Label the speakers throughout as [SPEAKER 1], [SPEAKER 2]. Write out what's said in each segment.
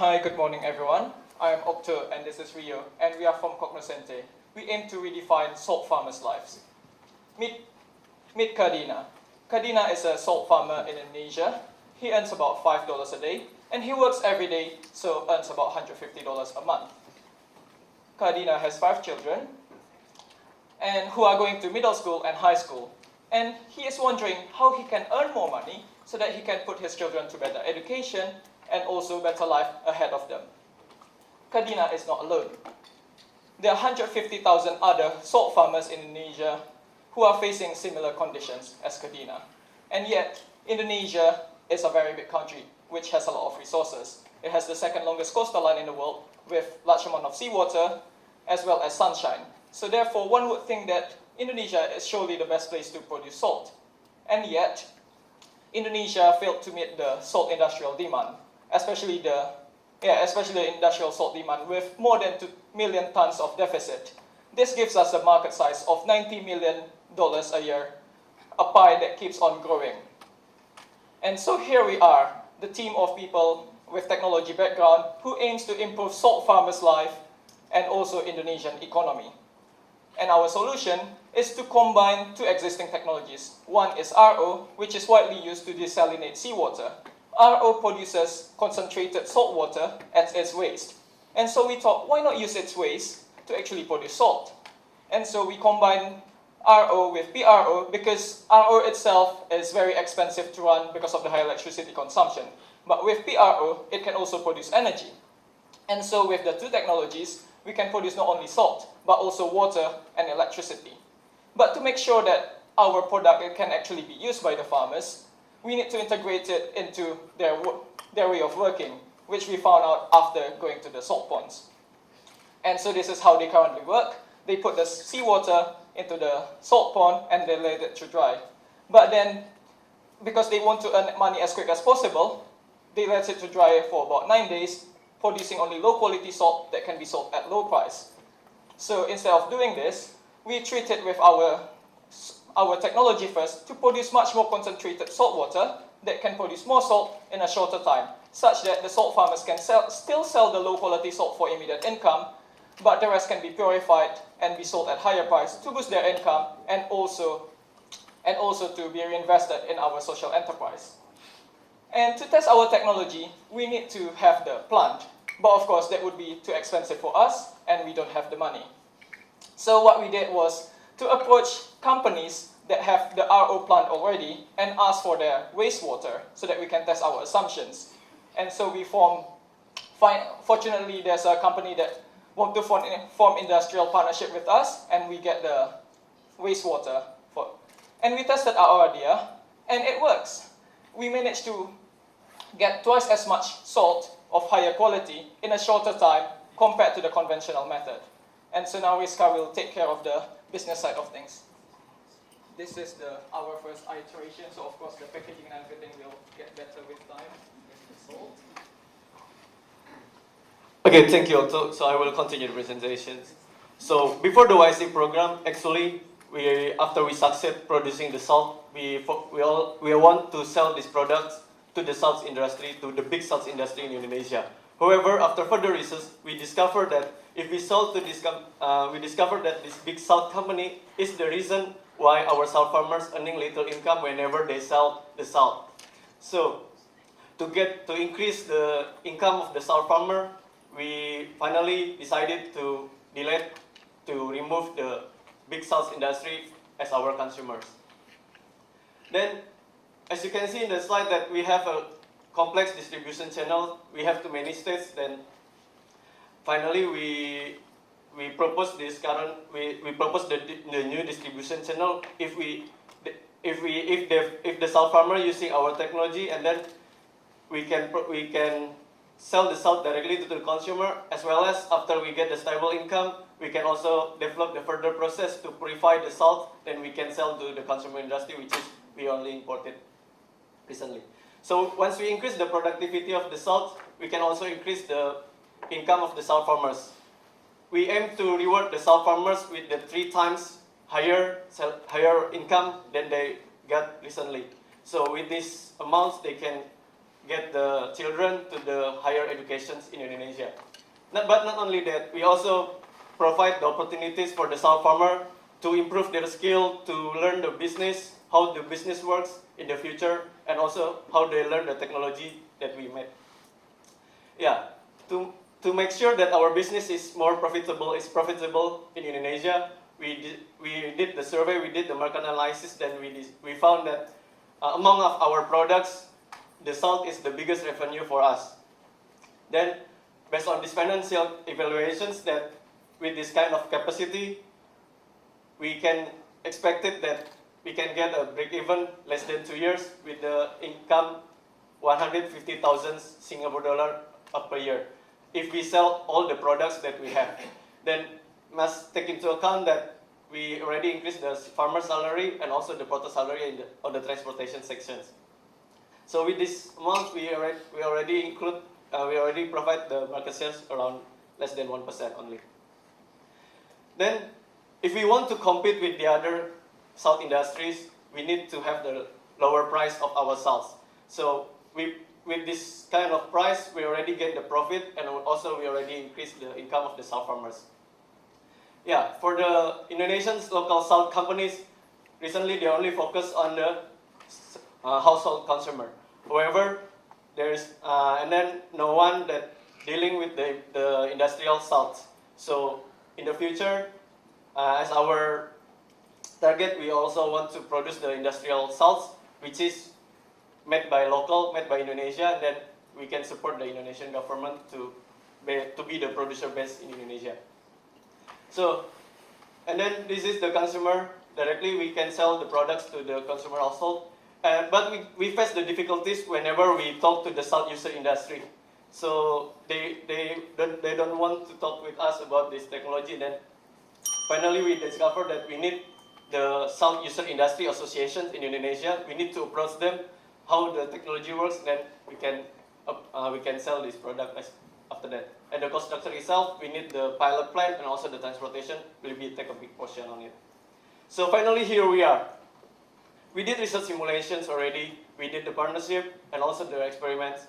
[SPEAKER 1] Hi, good morning everyone. I am Okto and this is Rio, and we are from Cognoscente. We aim to redefine salt farmers' lives. Meet Kardina. Kardina is a salt farmer in Indonesia. He earns about $5 a day, and he works every day, so earns about $150 a month. Kardina has 5 children, and who are going to middle school and high school. And he is wondering how he can earn more money so that he can put his children to better education and also better life ahead of them. Kardina is not alone. There are 150,000 other salt farmers in Indonesia who are facing similar conditions as Kardina. And yet, Indonesia is a very big country which has a lot of resources. It has the second longest coastal line in the world with large amount of seawater as well as sunshine. So therefore, one would think that Indonesia is surely the best place to produce salt. And yet, Indonesia failed to meet the salt industrial demand, especially the industrial salt demand with more than 2 million tons of deficit. This gives us a market size of $90 million a year, a pie that keeps on growing. And so here we are, the team of people with technology background who aims to improve salt farmers' life and also Indonesian economy. And our solution is to combine 2 existing technologies. One is RO, which is widely used to desalinate seawater. RO produces concentrated salt water at its waste. And so we thought, why not use its waste to actually produce salt? And so we combine RO with PRO because RO itself is very expensive to run because of the high electricity consumption. But with PRO, it can also produce energy. And so with the 2 technologies, we can produce not only salt, but also water and electricity. But to make sure that our product can actually be used by the farmers, we need to integrate it into their way of working, which we found out after going to the salt ponds. And so this is how they currently work. They put the seawater into the salt pond and they let it to dry. But then, because they want to earn money as quick as possible, they let it to dry for about 9 days, producing only low quality salt that can be sold at low price. So instead of doing this, we treat it with our technology first to produce much more concentrated salt water that can produce more salt in a shorter time, such that the salt farmers can still sell the low quality salt for immediate income, but the rest can be purified and be sold at higher price to boost their income and also to be reinvested in our social enterprise. And to test our technology, we need to have the plant. But of course, that would be too expensive for us, and we don't have the money. So what we did was to approach companies that have the RO plant already and ask for their wastewater so that we can test our assumptions. And so we fortunately, there's a company that want to form industrial partnership with us, and we get the wastewater and we tested our idea, and it works. We managed to get twice as much salt of higher quality in a shorter time compared to the conventional method. And so now Rizka will take care of the business side of things. This is our first iteration, so of course the packaging and everything will get better with time. The salt.
[SPEAKER 2] Okay, thank you, Otto. So I will continue the presentations. So before the YSE program, actually, after we succeed producing the salt, we want to sell these products to the salt industry, to the big salt industry in Indonesia. However, after further research, we discovered that if we sold to this, this big salt company is the reason why our salt farmers earning little income whenever they sell the salt. So to increase the income of the salt farmer, we finally decided to remove the big salt industry as our consumers. Then, as you can see in the slide, that we have a complex distribution channel. We have too many states. Then, finally, we propose this we propose the new distribution channel. If the salt farmer using our technology, and then we can sell the salt directly to the consumer, as well as after we get the stable income, we can also develop the further process to purify the salt. Then we can sell to the consumer industry, which is we only imported recently. So once we increase the productivity of the salt, we can also increase the income of the salt farmers. We aim to reward the salt farmers with the 3 times higher income than they got recently. So with these amounts, they can get the children to the higher educations in Indonesia. But not only that, we also provide the opportunities for the salt farmer to improve their skill, to learn the business, how the business works in the future, and also how they learn the technology that we made. Yeah, to make sure that our business is more profitable, in Indonesia, we did the survey, we did the market analysis, then we found that among of our products, the salt is the biggest revenue for us. Then, based on these financial evaluations, that with this kind of capacity, we can expect it that we can get a break-even less than 2 years with the income 150,000 Singapore dollar per year. If we sell all the products that we have, then must take into account that we already increased the farmer salary and also the porter salary on the transportation sections. So with this amount, we already provide the market shares around less than 1% only. Then, if we want to compete with the other salt industries, we need to have the lower price of our salts. So with this kind of price, we already get the profit, and also we already increase the income of the salt farmers. Yeah, for the Indonesian local salt companies, recently they only focus on the household consumer. However, there's and then no one that dealing with the industrial salts. So in the future, as our target, we also want to produce the industrial salts, which is made by Indonesia, and then we can support the Indonesian government to be the producer base in Indonesia. So, and then this is the consumer. Directly we can sell the products to the consumer household. But we face the difficulties whenever we talk to the salt user industry. So they don't want to talk with us about this technology. Then finally we discovered that we need the salt user industry associations in Indonesia. We need to approach them how the technology works. Then we can sell this product after that. And the cost structure itself, we need the pilot plant and also the transportation will take a big portion on it. So finally here we are. We did research simulations already, we did the partnership and also the experiments.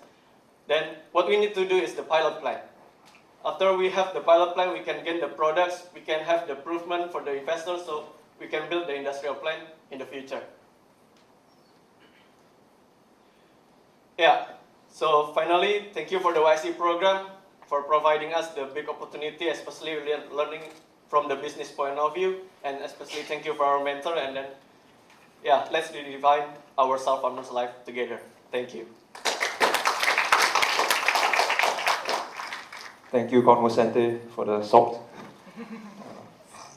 [SPEAKER 2] Then what we need to do is the pilot plant. After we have the pilot plant, we can get the products, we can have the improvement for the investors, so we can build the industrial plant in the future. Yeah, so finally, thank you for the YSE program for providing us the big opportunity, especially learning from the business point of view, and especially thank you for our mentor, and then yeah, let's redefine our salt farmers' life together. Thank you.
[SPEAKER 3] Thank you, Cognoscente, for the salt.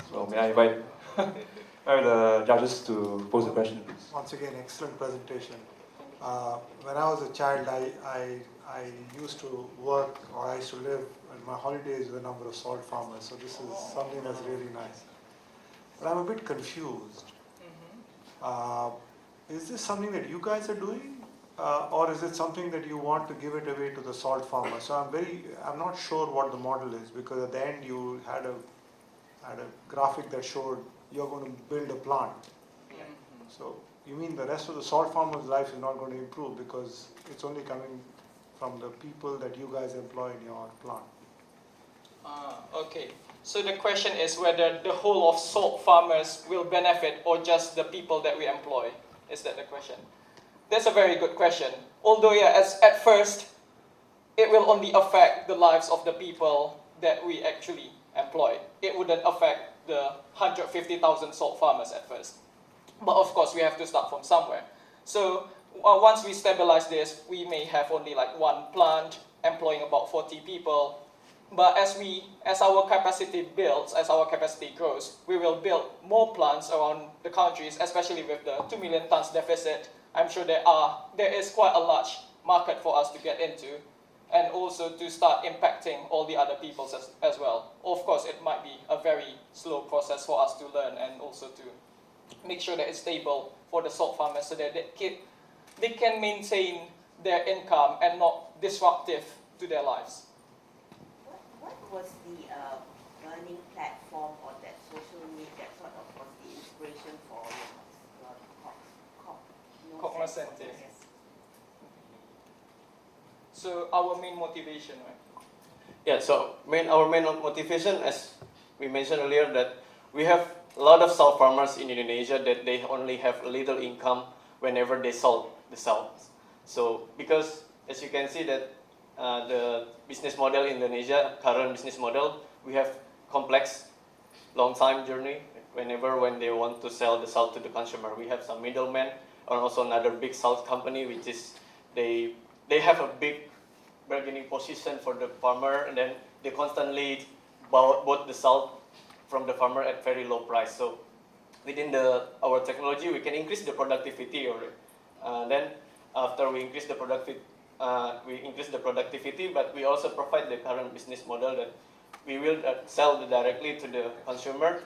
[SPEAKER 3] So may I invite the judges to pose a question, please?
[SPEAKER 4] Once again, excellent presentation. When I was a child, I used to work, or I used to live in my holidays with a number of salt farmers, so this is something that's really nice. But I'm a bit confused. Is this something that you guys are doing, or is it something that you want to give it away to the salt farmer? So I'm not sure what the model is, because at the end you had a graphic that showed you're going to build a plant. So you mean the rest of the salt farmer's life is not going to improve because it's only coming from the people that you guys employ in your plant?
[SPEAKER 1] Okay. So the question is whether the whole of salt farmers will benefit or just the people that we employ. Is that the question? That's a very good question. Although, yeah, at first, it will only affect the lives of the people that we actually employ. It wouldn't affect the 150,000 salt farmers at first. But of course, we have to start from somewhere. So once we stabilize this, we may have only like one plant employing about 40 people. But as our capacity builds, as our capacity grows, we will build more plants around the countries, especially with the 2 million tons deficit. I'm sure there is quite a large market for us to get into, and also to start impacting all the other peoples as well. Of course, it might be a very slow process for us to learn, and also to make sure that it's stable for the salt farmers so that they can maintain their income and not disruptive to their lives.
[SPEAKER 5] What was the learning platform or that social media that sort of was the inspiration for your
[SPEAKER 1] Cognoscente.
[SPEAKER 5] Yes.
[SPEAKER 1] So our main motivation, right?
[SPEAKER 2] Yeah, so our main motivation, as we mentioned earlier, that we have a lot of salt farmers in Indonesia that they only have a little income whenever they sell the salt. So because as you can see that the business model in Indonesia, current business model, we have complex, long time journey. When they want to sell the salt to the consumer, we have some middlemen, and also another big salt company, which is they have a big bargaining position for the farmer, and then they constantly bought the salt from the farmer at very low price. So within our technology, we can increase the productivity, or then after we increase the productivity, but we also provide the current business model that we will sell directly to the consumer.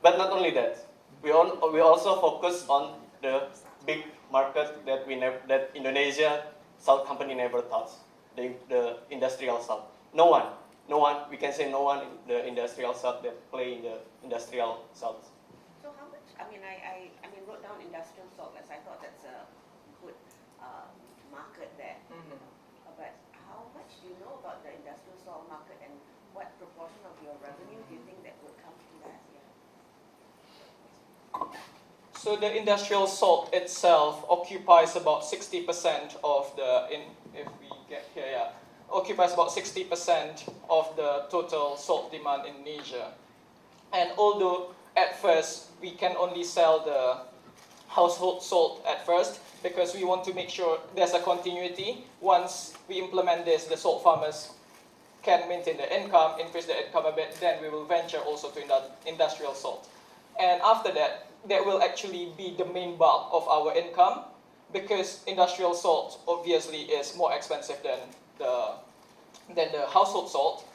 [SPEAKER 2] But not only that, we also focus on the big market that that Indonesia salt company never touched, the industrial salt. No one, we can say no one in the industrial salt that play in the industrial salt.
[SPEAKER 5] So how much, I wrote down industrial salt as I thought that's a good market there. But how much do you know about the industrial salt market, and what proportion of your revenue do you think that would come from that?
[SPEAKER 1] So the industrial salt itself occupies about 60% of occupies about 60% of the total salt demand in Indonesia. And although at first we can only sell the household salt at first, because we want to make sure there's a continuity. Once we implement this, the salt farmers can maintain their income, increase their income a bit, then we will venture also to industrial salt. And after that, that will actually be the main bulk of our income, because industrial salt obviously is more expensive than the household salt,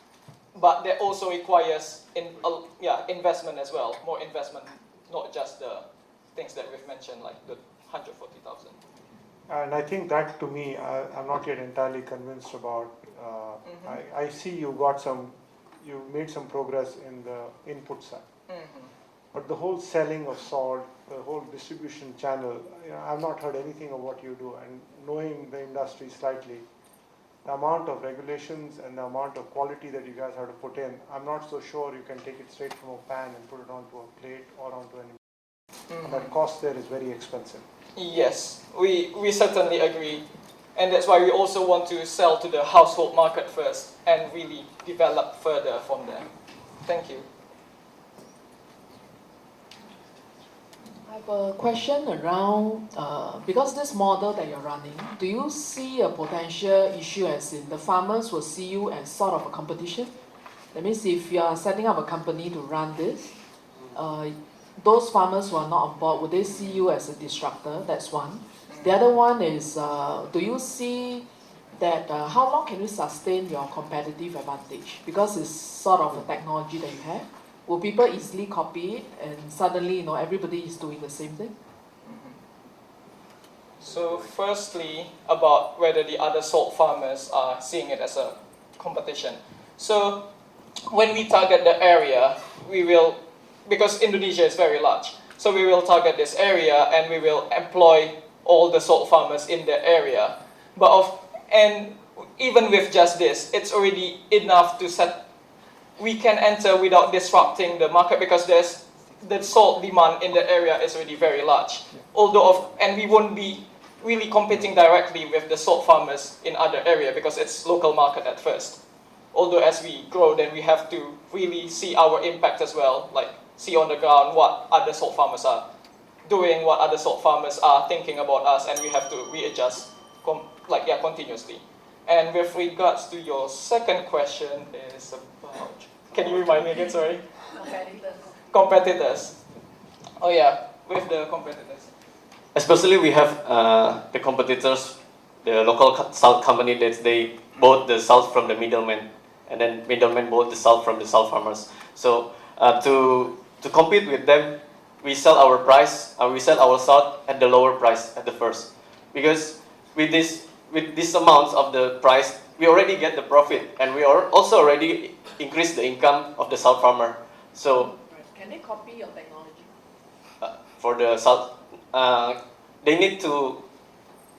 [SPEAKER 1] but that also requires investment as well, more investment, not just the things that we've mentioned, like the 140,000.
[SPEAKER 4] And I think that, to me, I'm not yet entirely convinced about. I see you made some progress in the input side. But the whole selling of salt, the whole distribution channel, I've not heard anything of what you do. And knowing the industry slightly, the amount of regulations and the amount of quality that you guys have to put in, I'm not so sure you can take it straight from a pan and put it onto a plate or onto an. That cost there is very expensive.
[SPEAKER 1] Yes, we certainly agree. And that's why we also want to sell to the household market first and really develop further from there. Thank you.
[SPEAKER 6] I have a question around, because this model that you're running, do you see a potential issue as in the farmers will see you as sort of a competition? That means if you are setting up a company to run this, those farmers who are not on board, would they see you as a disruptor? That's one. The other one is, do you see that how long can you sustain your competitive advantage? Because it's sort of a technology that you have. Will people easily copy it and suddenly everybody is doing the same thing?
[SPEAKER 1] So firstly, about whether the other salt farmers are seeing it as a competition. So when we target the area, we will, because Indonesia is very large, so we will target this area and we will employ all the salt farmers in the area. And even with just this, it's already enough to we can enter without disrupting the market, because the salt demand in the area is already very large. And we won't be really competing directly with the salt farmers in other area, because it's local market at first. Although as we grow, then we have to really see our impact as well, like see on the ground what other salt farmers are doing, what other salt farmers are thinking about us, and we have to readjust continuously. And with regards to your second question is about, can you remind me again, sorry? Competitors. Oh yeah, with the competitors.
[SPEAKER 2] Especially we have the competitors, the local salt company that they bought the salt from the middleman, and then middlemen bought the salt from the salt farmers. So to compete with them, we sell our salt at the lower price at the first, because with this amount of the price, we already get the profit, and we are also already increase the income of the salt farmer. So
[SPEAKER 6] can they copy your technology?
[SPEAKER 2] For the salt, they need to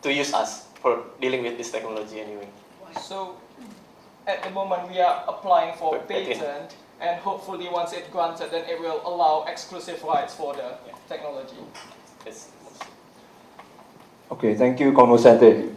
[SPEAKER 2] use us for dealing with this technology anyway.
[SPEAKER 6] Why?
[SPEAKER 1] So at the moment we are applying for
[SPEAKER 2] Okay.
[SPEAKER 1] patent, and hopefully once it's granted, then it will allow exclusive rights for the technology.
[SPEAKER 2] Yes.
[SPEAKER 3] Okay, thank you, Cognoscente.